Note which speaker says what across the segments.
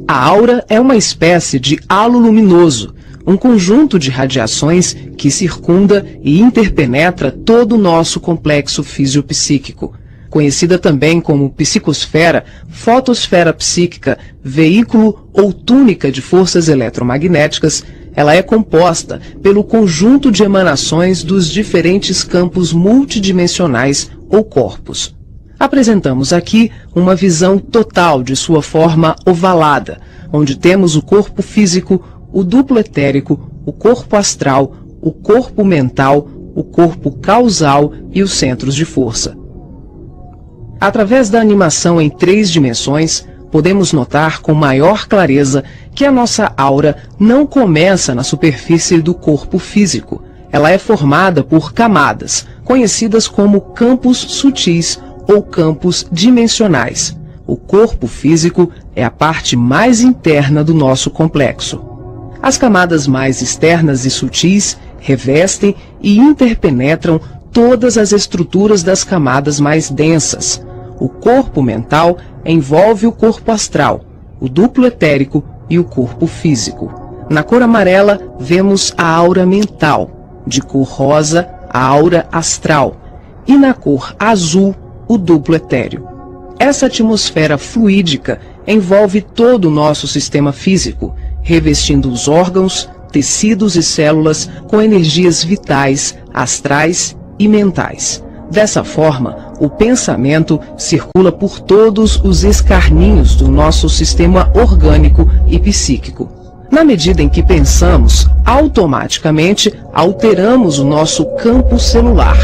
Speaker 1: A aura é uma espécie de halo luminoso, um conjunto de radiações que circunda e interpenetra todo o nosso complexo fisiopsíquico. Conhecida também como psicosfera, fotosfera psíquica, veículo ou túnica de forças eletromagnéticas, ela é composta pelo conjunto de emanações dos diferentes campos multidimensionais ou corpos. Apresentamos aqui uma visão total de sua forma ovalada, onde temos o corpo físico, o duplo etérico, o corpo astral, o corpo mental, o corpo causal e os centros de força. Através da animação em 3 dimensões, podemos notar com maior clareza que a nossa aura não começa na superfície do corpo físico. Ela é formada por camadas, conhecidas como campos sutis ou campos dimensionais. O corpo físico é a parte mais interna do nosso complexo. As camadas mais externas e sutis revestem e interpenetram todas as estruturas das camadas mais densas. O corpo mental envolve o corpo astral, o duplo etérico e o corpo físico. Na cor amarela, vemos a aura mental, de cor rosa, a aura astral, e na cor azul, o duplo etéreo. Essa atmosfera fluídica envolve todo o nosso sistema físico, revestindo os órgãos, tecidos e células com energias vitais, astrais e mentais. Dessa forma, o pensamento circula por todos os escarninhos do nosso sistema orgânico e psíquico. Na medida em que pensamos, automaticamente alteramos o nosso campo celular.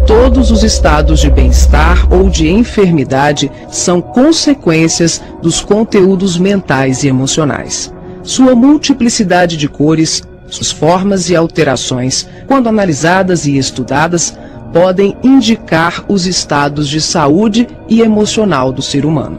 Speaker 1: Todos os estados de bem-estar ou de enfermidade são consequências dos conteúdos mentais e emocionais. Sua multiplicidade de cores, suas formas e alterações, quando analisadas e estudadas, podem indicar os estados de saúde e emocional do ser humano.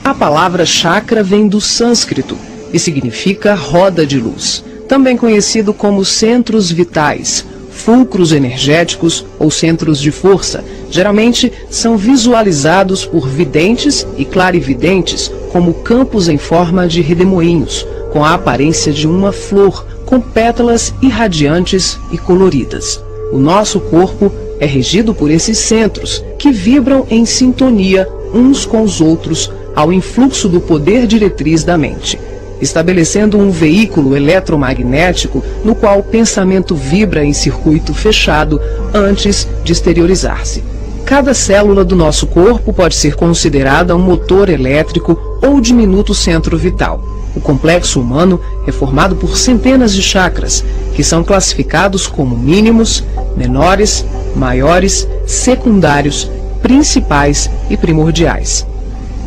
Speaker 1: A palavra chakra vem do sânscrito e significa roda de luz, também conhecido como centros vitais, fulcros energéticos ou centros de força. Geralmente são visualizados por videntes e clarividentes como campos em forma de redemoinhos, com a aparência de uma flor, com pétalas irradiantes e coloridas. O nosso corpo é regido por esses centros, que vibram em sintonia uns com os outros ao influxo do poder diretriz da mente, estabelecendo um veículo eletromagnético no qual o pensamento vibra em circuito fechado antes de exteriorizar-se. Cada célula do nosso corpo pode ser considerada um motor elétrico ou diminuto centro vital. O complexo humano é formado por centenas de chakras, que são classificados como mínimos, menores, maiores, secundários, principais e primordiais.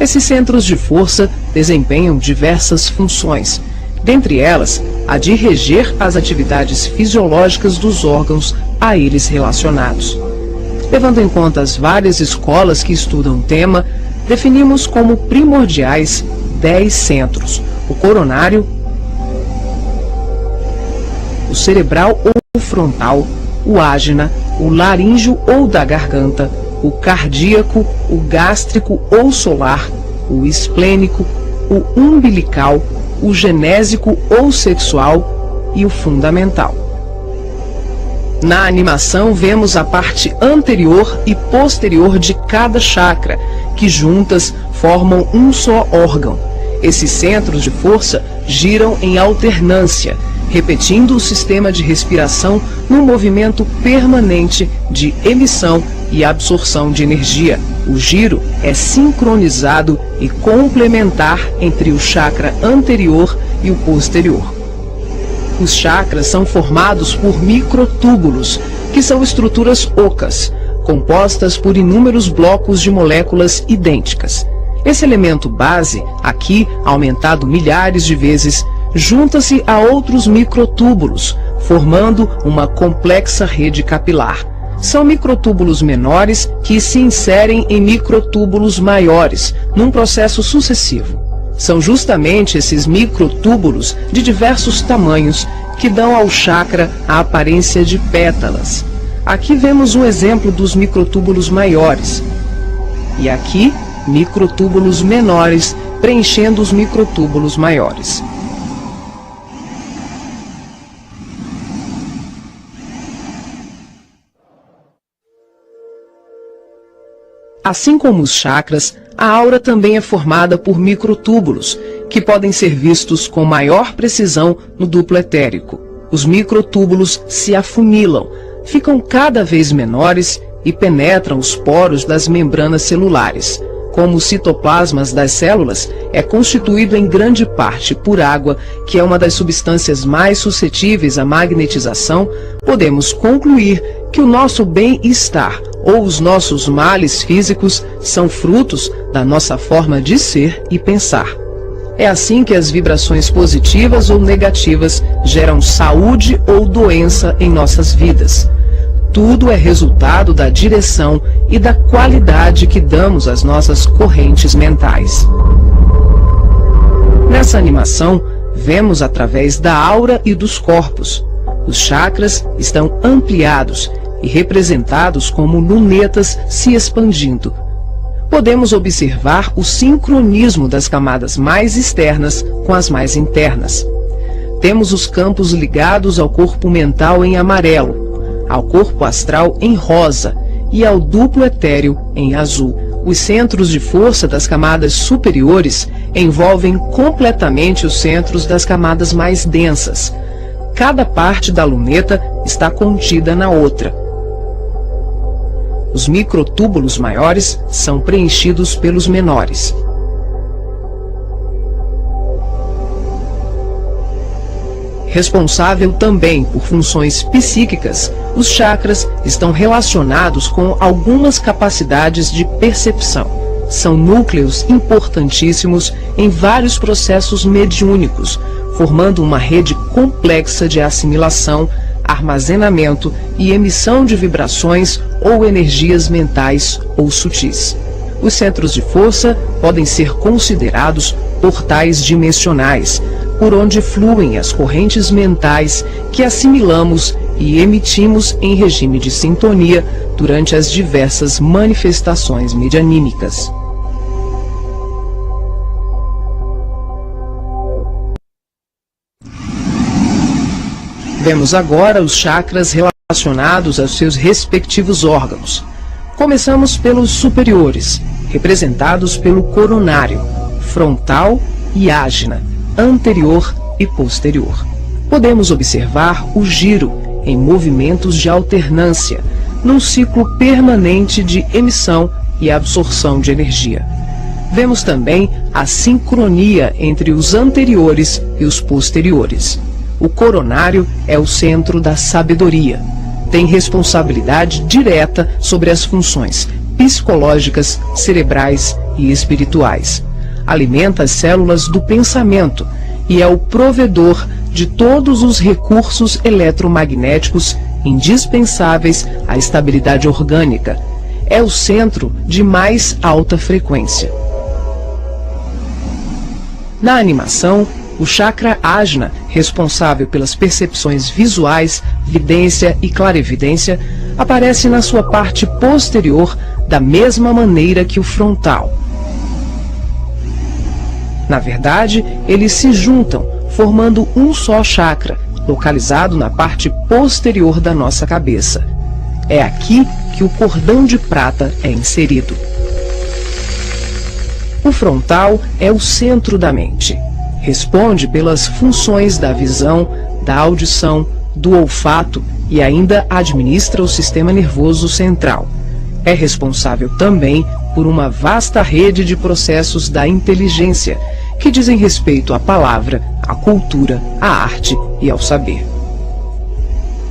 Speaker 1: Esses centros de força desempenham diversas funções, dentre elas a de reger as atividades fisiológicas dos órgãos a eles relacionados. Levando em conta as várias escolas que estudam o tema, definimos como primordiais 10 centros: o coronário, o cerebral ou frontal, o ágina, o laríngeo ou da garganta, o cardíaco, o gástrico ou solar, o esplênico, o umbilical, o genésico ou sexual e o fundamental. Na animação vemos a parte anterior e posterior de cada chakra, que juntas formam um só órgão. Esses centros de força giram em alternância, repetindo o sistema de respiração num movimento permanente de emissão e absorção de energia. O giro é sincronizado e complementar entre o chakra anterior e o posterior. Os chakras são formados por microtúbulos, que são estruturas ocas, compostas por inúmeros blocos de moléculas idênticas. Esse elemento base, aqui aumentado milhares de vezes, junta-se a outros microtúbulos, formando uma complexa rede capilar. São microtúbulos menores que se inserem em microtúbulos maiores, num processo sucessivo. São justamente esses microtúbulos de diversos tamanhos que dão ao chakra a aparência de pétalas. Aqui vemos um exemplo dos microtúbulos maiores. E aqui, microtúbulos menores preenchendo os microtúbulos maiores. Assim como os chakras, a aura também é formada por microtúbulos, que podem ser vistos com maior precisão no duplo etérico. Os microtúbulos se afunilam, ficam cada vez menores e penetram os poros das membranas celulares. Como os citoplasmas das células é constituído em grande parte por água, que é uma das substâncias mais suscetíveis à magnetização, podemos concluir que o nosso bem-estar ou os nossos males físicos são frutos da nossa forma de ser e pensar. É assim que as vibrações positivas ou negativas geram saúde ou doença em nossas vidas. Tudo é resultado da direção e da qualidade que damos às nossas correntes mentais. Nessa animação, vemos através da aura e dos corpos. Os chakras estão ampliados e representados como lunetas se expandindo. Podemos observar o sincronismo das camadas mais externas com as mais internas. Temos os campos ligados ao corpo mental em amarelo, ao corpo astral em rosa e ao duplo etéreo em azul. Os centros de força das camadas superiores envolvem completamente os centros das camadas mais densas. Cada parte da luneta está contida na outra. Os microtúbulos maiores são preenchidos pelos menores. Responsável também por funções psíquicas, os chakras estão relacionados com algumas capacidades de percepção. São núcleos importantíssimos em vários processos mediúnicos, formando uma rede complexa de assimilação, armazenamento e emissão de vibrações ou energias mentais ou sutis. Os centros de força podem ser considerados portais dimensionais, por onde fluem as correntes mentais que assimilamos e emitimos em regime de sintonia durante as diversas manifestações medianímicas. Vemos agora os chakras relacionados aos seus respectivos órgãos. Começamos pelos superiores, representados pelo coronário, frontal e ágina, anterior e posterior. Podemos observar o giro em movimentos de alternância, num ciclo permanente de emissão e absorção de energia. Vemos também a sincronia entre os anteriores e os posteriores. O coronário é o centro da sabedoria. Tem responsabilidade direta sobre as funções psicológicas, cerebrais e espirituais. Alimenta as células do pensamento e é o provedor de todos os recursos eletromagnéticos indispensáveis à estabilidade orgânica. É o centro de mais alta frequência. Na animação, o chakra ágina, responsável pelas percepções visuais, vidência e clarevidência, aparece na sua parte posterior da mesma maneira que o frontal. Na verdade, eles se juntam, formando um só chakra, localizado na parte posterior da nossa cabeça. É aqui que o cordão de prata é inserido. O frontal é o centro da mente. Responde pelas funções da visão, da audição, do olfato e ainda administra o sistema nervoso central. É responsável também por uma vasta rede de processos da inteligência, que dizem respeito à palavra, à cultura, à arte e ao saber.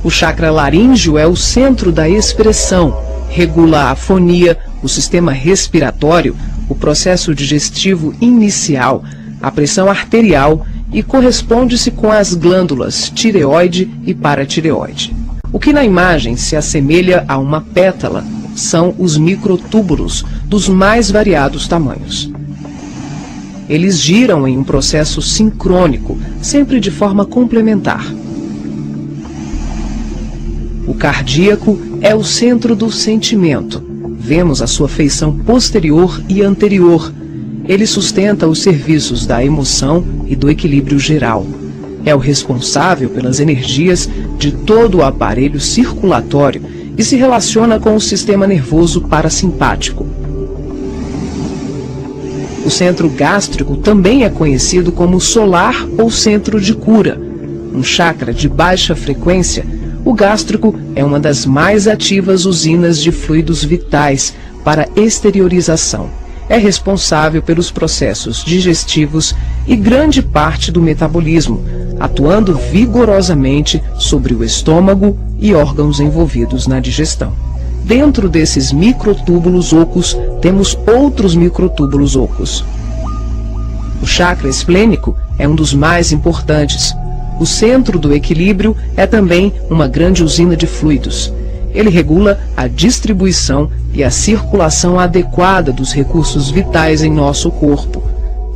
Speaker 1: O chakra laríngeo é o centro da expressão, regula a fonia, o sistema respiratório, o processo digestivo inicial, a pressão arterial e corresponde-se com as glândulas tireoide e paratireoide. O que na imagem se assemelha a uma pétala são os microtúbulos dos mais variados tamanhos. Eles giram em um processo sincrônico, sempre de forma complementar. O cardíaco é o centro do sentimento. Vemos a sua feição posterior e anterior. Ele sustenta os serviços da emoção e do equilíbrio geral. É o responsável pelas energias de todo o aparelho circulatório e se relaciona com o sistema nervoso parasimpático. O centro gástrico também é conhecido como solar ou centro de cura. Um chakra de baixa frequência, o gástrico é uma das mais ativas usinas de fluidos vitais para exteriorização. É responsável pelos processos digestivos e grande parte do metabolismo, atuando vigorosamente sobre o estômago e órgãos envolvidos na digestão. Dentro desses microtúbulos ocos, temos outros microtúbulos ocos. O chakra esplênico é um dos mais importantes. O centro do equilíbrio é também uma grande usina de fluidos. Ele regula a distribuição e a circulação adequada dos recursos vitais em nosso corpo.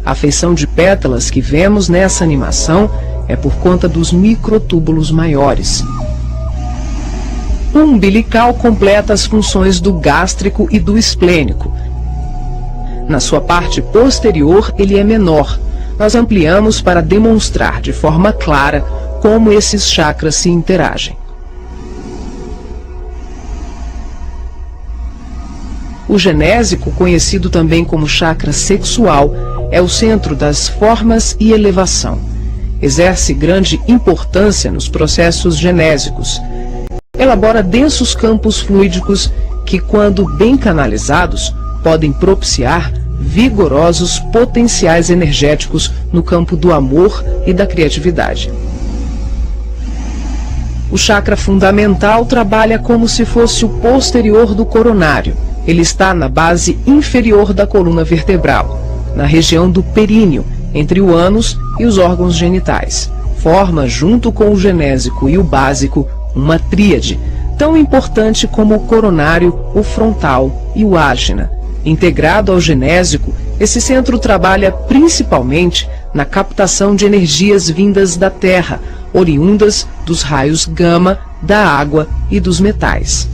Speaker 1: A feição de pétalas que vemos nessa animação é por conta dos microtúbulos maiores. O umbilical completa as funções do gástrico e do esplênico. Na sua parte posterior, ele é menor. Nós ampliamos para demonstrar de forma clara como esses chakras se interagem. O genésico, conhecido também como chakra sexual, é o centro das formas e elevação. Exerce grande importância nos processos genésicos. Elabora densos campos fluídicos que, quando bem canalizados, podem propiciar vigorosos potenciais energéticos no campo do amor e da criatividade. O chakra fundamental trabalha como se fosse o posterior do coronário. Ele está na base inferior da coluna vertebral, na região do períneo, entre o ânus e os órgãos genitais. Forma, junto com o genésico e o básico, uma tríade, tão importante como o coronário, o frontal e o ágina. Integrado ao genésico, esse centro trabalha principalmente na captação de energias vindas da Terra, oriundas dos raios gama, da água e dos metais.